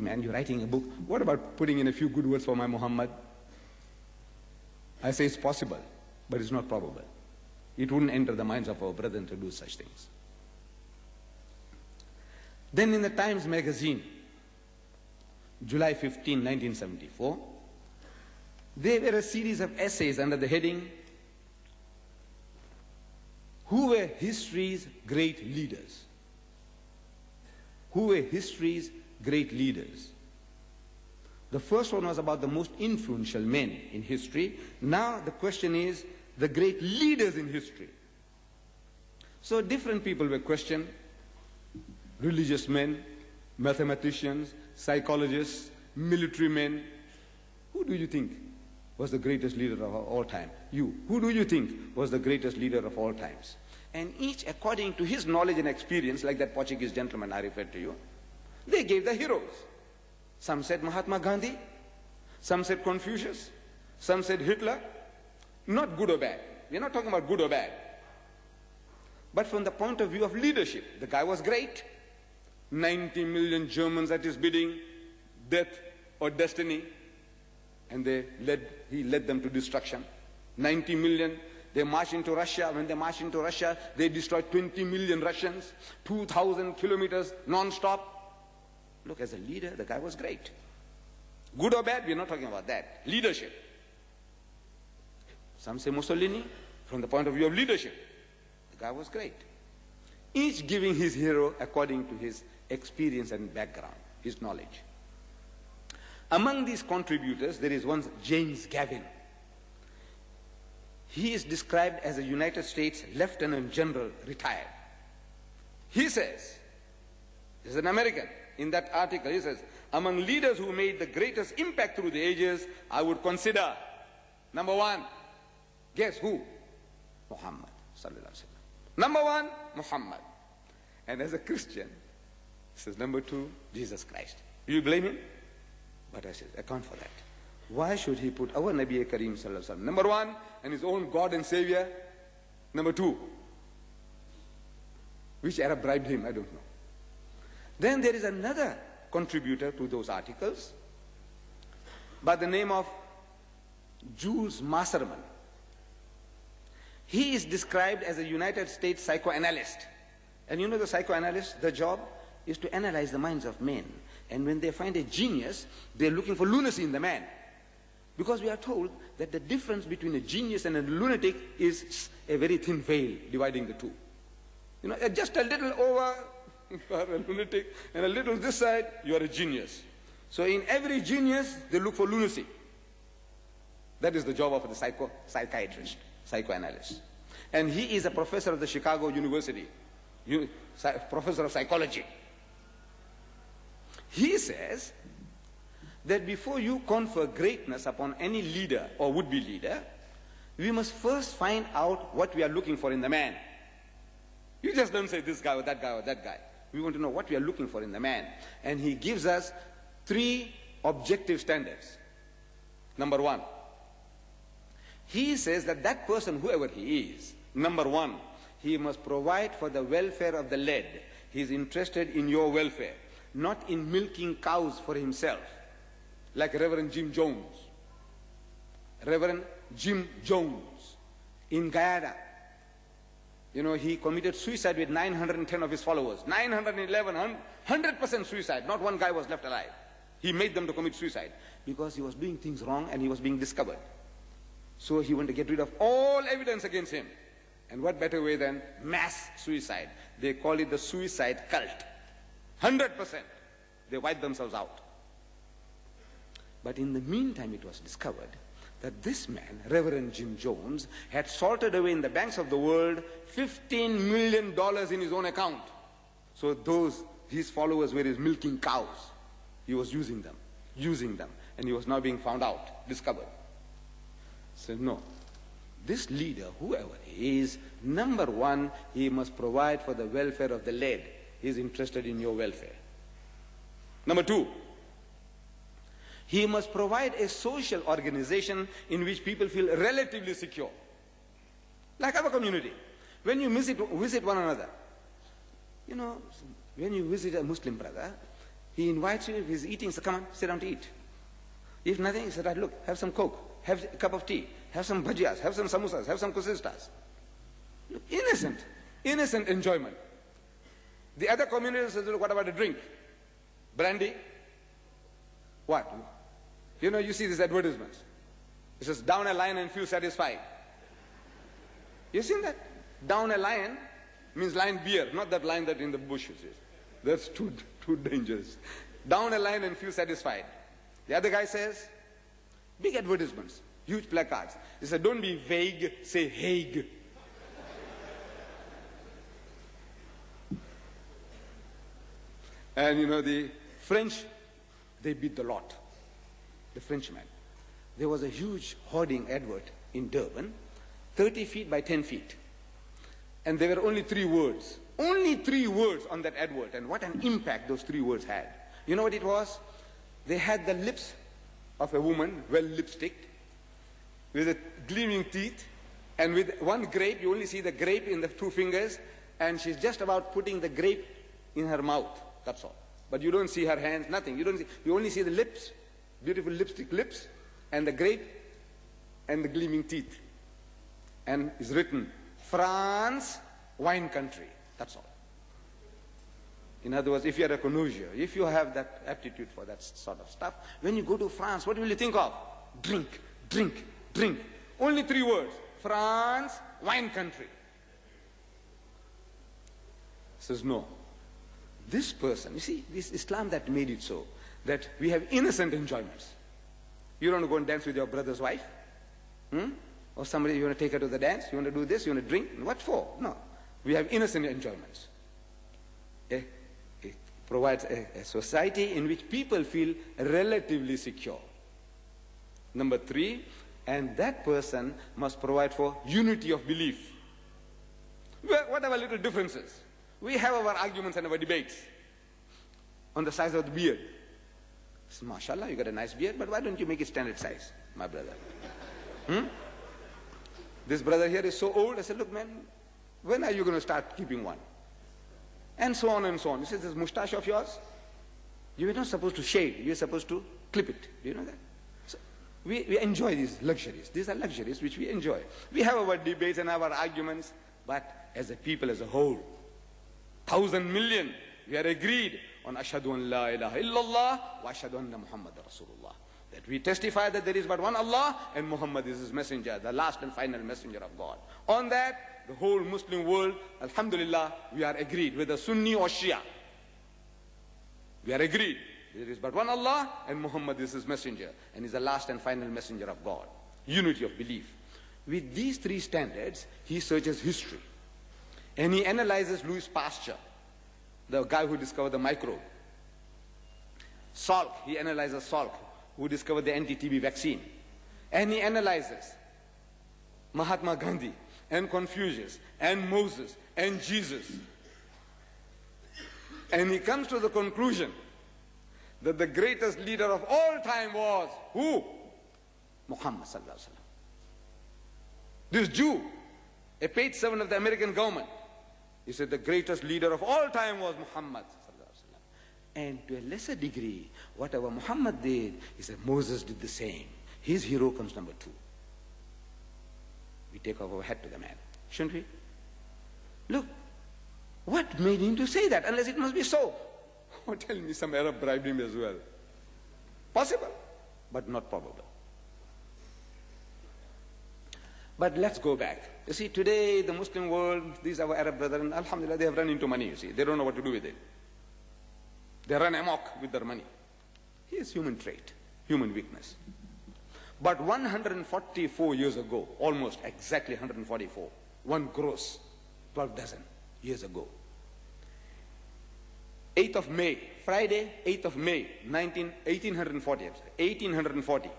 Man, you're writing a book. What about putting in a few good words for my Muhammad? I say it's possible, but it's not probable. It wouldn't enter the minds of our brethren to do such things. Then in the Times magazine, July 15, 1974, there were a series of essays under the heading, "Who were history's great leaders?" Who were history's great leaders? The first one was about the most influential men in history. Now the question is the great leaders in history. So different people were questioned: religious men, mathematicians, psychologists, military men. Who do you think was the greatest leader of all time? You. Who do you think was the greatest leader of all times? And each according to his knowledge and experience, like that Portuguese gentleman I referred to you, they gave the heroes. Some said Mahatma Gandhi, some said Confucius, some said Hitler. Not good or bad. We're not talking about good or bad. But from the point of view of leadership, the guy was great. 90 million Germans at his bidding, death or destiny, and he led them to destruction. 90 million, they marched into Russia. When they marched into Russia, they destroyed 20 million Russians, 2,000 kilometers non-stop. Look, as a leader, the guy was great. Good or bad, we're not talking about that. Leadership. Some say Mussolini, from the point of view of leadership, the guy was great. Each giving his hero according to his experience and background, his knowledge. Among these contributors, there is one James Gavin. He is described as a United States Lieutenant General retired. He says, he's an American. In that article, he says, among leaders who made the greatest impact through the ages, I would consider, number one, guess who? Muhammad sallallahu alaihi wasallam. Number one, Muhammad. And as a Christian, he says, number two, Jesus Christ. Do you blame him? But I said, account for that. Why should he put our Nabi Kareem sallallahu alaihi wasallam number one and his own God and Savior number two? Which Arab bribed him? I don't know. Then there is another contributor to those articles by the name of Jules Masserman. He is described as a United States psychoanalyst. And you know the psychoanalyst, the job is to analyze the minds of men. And when they find a genius, they're looking for lunacy in the man. Because we are told that the difference between a genius and a lunatic is a very thin veil dividing the two. You know, just a little over, you are a lunatic, and a little this side, you are a genius. So in every genius, they look for lunacy. That is the job of the psychiatrist, psychoanalyst. And he is a professor of the Chicago University, professor of psychology. He says that before you confer greatness upon any leader or would-be leader, we must first find out what we are looking for in the man. You just don't say this guy or that guy or that guy. We want to know what we are looking for in the man. And he gives us 3 objective standards. Number one, he says that that person, whoever he is, number one, he must provide for the welfare of the led. He is interested in your welfare, not in milking cows for himself, like Reverend Jim Jones. Reverend Jim Jones in Guyana. You know, he committed suicide with 910 of his followers. 911, 100% suicide. Not one guy was left alive. He made them to commit suicide because he was doing things wrong and he was being discovered. So he wanted to get rid of all evidence against him. And what better way than mass suicide? They call it the suicide cult. 100%. They wipe themselves out. But in the meantime, it was discovered that this man, Reverend Jim Jones, had salted away in the banks of the world $15 million in his own account. So his followers were his milking cows. He was using them, and he was now being found out, discovered. So no, this leader, whoever he is, number one, he must provide for the welfare of the led. He is interested in your welfare. Number two, he must provide a social organization in which people feel relatively secure. Like our community. When you visit one another, you know, when you visit a Muslim brother, He invites you, if he's eating, so come on, sit down to eat. If nothing, he said, right, look, have some Coke, have a cup of tea, have some bhajiyas, have some samosas, have some kusistas. Look, innocent enjoyment. The other community says, look, what about a drink? Brandy? What? You know, you see these advertisements. It says, down a lion and feel satisfied. You seen that? Down a lion means lion beer, not that lion that in the bushes is. That's too dangerous. Down a lion and feel satisfied. The other guy says, big advertisements, huge placards. He said, don't be vague, say Hague. And you know, the French, they beat the lot. The Frenchmen. There was a huge hoarding advert in Durban, 30 feet by 10 feet. And there were only 3 words. Only 3 words on that advert. And what an impact those 3 words had. You know what it was? They had the lips of a woman, well lipsticked, with a gleaming teeth, and with one grape, you only see the grape in the 2 fingers, and she's just about putting the grape in her mouth. That's all. But you don't see her hands, nothing. You only see the lips, beautiful lipstick lips, and the grape, and the gleaming teeth. And it's written, France, wine country. That's all. In other words, if you're a connoisseur, if you have that aptitude for that sort of stuff, when you go to France, what will you think of? Drink, drink, drink. Only 3 words. France, wine country. Says no. This person, you see, this Islam that made it so that we have innocent enjoyments. You don't want to go and dance with your brother's wife? Or somebody, you want to take her to the dance? You want to do this? You want to drink? What for? No. We have innocent enjoyments. It provides a society in which people feel relatively secure. Number 3, and that person must provide for unity of belief. What are our little differences? We have our arguments and our debates on the size of the beard. So, mashallah, you got a nice beard, but why don't you make it standard size, my brother? This brother here is so old. I said, look, man, when are you going to start keeping one? And so on and so on. He says, this moustache of yours, you were not supposed to shave. You were supposed to clip it. Do you know that? So we enjoy these luxuries. These are luxuries which we enjoy. We have our debates and our arguments, but as a people as a whole, 1,000 million, we are agreed on Ashhadu an la ilaha illallah wa Ashhadu anna Muhammad Rasulullah. That we testify that there is but one Allah and Muhammad is his messenger, the last and final messenger of God. On that, the whole Muslim world, alhamdulillah, we are agreed, whether Sunni or Shia. We are agreed. There is but one Allah and Muhammad is his messenger and is the last and final messenger of God. Unity of belief. With these 3 standards, he searches history. And he analyzes Louis Pasteur, the guy who discovered the microbe. Salk, he analyzes Salk, who discovered the anti-TB vaccine. And he analyzes Mahatma Gandhi and Confucius and Moses and Jesus. And he comes to the conclusion that the greatest leader of all time was who? Muhammad sallallahu alaihi wasallam. This Jew, a paid servant of the American government, he said the greatest leader of all time was Muhammad sallallahu alaihi wasallam. And to a lesser degree, whatever Muhammad did, he said Moses did the same. His hero comes number 2. We take off our hat to the man, shouldn't we? Look, what made him to say that, unless it must be so? Oh, tell me some Arab bribed him as well. Possible, but not probable. But let's go back. You see, today, the Muslim world, these are our Arab brethren, alhamdulillah, they have run into money, you see. They don't know what to do with it. They run amok with their money. Here's human trait, human weakness. But 144 years ago, almost exactly 144, 1 gross, 12 dozen years ago, 8th of May, Friday, 8th of May, 1840,